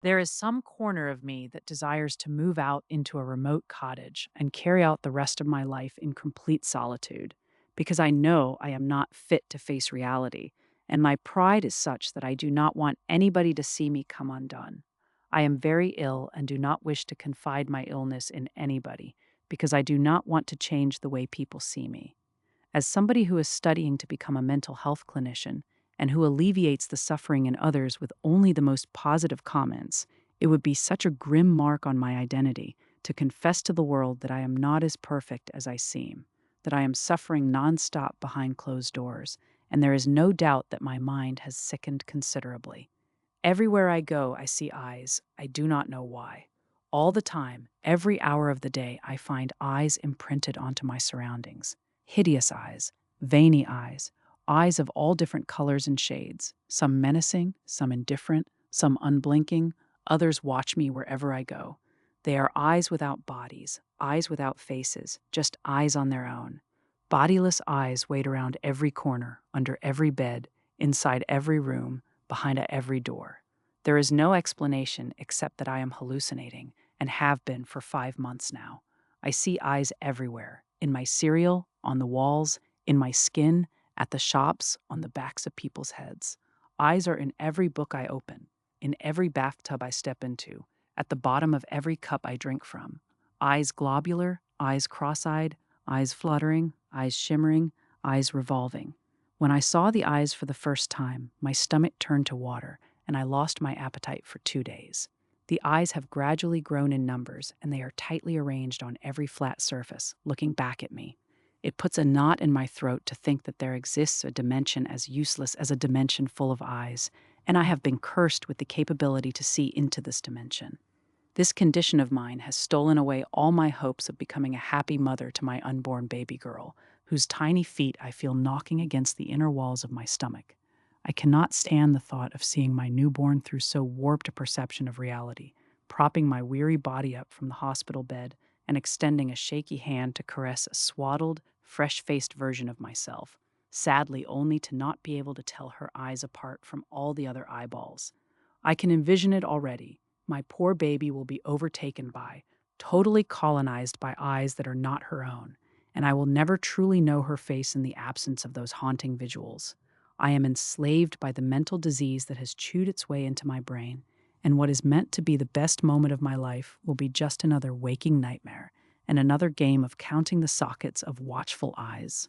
There is some corner of me that desires to move out into a remote cottage and carry out the rest of my life in complete solitude, because I know I am not fit to face reality, and my pride is such that I do not want anybody to see me come undone. I am very ill and do not wish to confide my illness in anybody, because I do not want to change the way people see me. As somebody who is studying to become a mental health clinician and who alleviates the suffering in others with only the most positive comments, it would be such a grim mark on my identity to confess to the world that I am not as perfect as I seem, that I am suffering nonstop behind closed doors, and there is no doubt that my mind has sickened considerably. Everywhere I go, I see eyes. I do not know why. All the time, every hour of the day, I find eyes imprinted onto my surroundings. Hideous eyes, veiny eyes, eyes of all different colors and shades, some menacing, some indifferent, some unblinking, others watch me wherever I go. They are eyes without bodies, eyes without faces, just eyes on their own. Bodiless eyes wait around every corner, under every bed, inside every room, behind every door. There is no explanation except that I am hallucinating and have been for 5 months now. I see eyes everywhere, in my cereal, on the walls, in my skin, at the shops, on the backs of people's heads. Eyes are in every book I open, in every bathtub I step into, at the bottom of every cup I drink from. Eyes globular, eyes cross-eyed, eyes fluttering, eyes shimmering, eyes revolving. When I saw the eyes for the first time, my stomach turned to water, and I lost my appetite for 2 days. The eyes have gradually grown in numbers, and they are tightly arranged on every flat surface, looking back at me. It puts a knot in my throat to think that there exists a dimension as useless as a dimension full of eyes, and I have been cursed with the capability to see into this dimension. This condition of mine has stolen away all my hopes of becoming a happy mother to my unborn baby girl, whose tiny feet I feel knocking against the inner walls of my stomach. I cannot stand the thought of seeing my newborn through so warped a perception of reality, propping my weary body up from the hospital bed and extending a shaky hand to caress a swaddled, fresh-faced version of myself, sadly only to not be able to tell her eyes apart from all the other eyeballs. I can envision it already. My poor baby will be overtaken by, totally colonized by eyes that are not her own, and I will never truly know her face in the absence of those haunting visuals. I am enslaved by the mental disease that has chewed its way into my brain, and what is meant to be the best moment of my life will be just another waking nightmare and another game of counting the sockets of watchful eyes.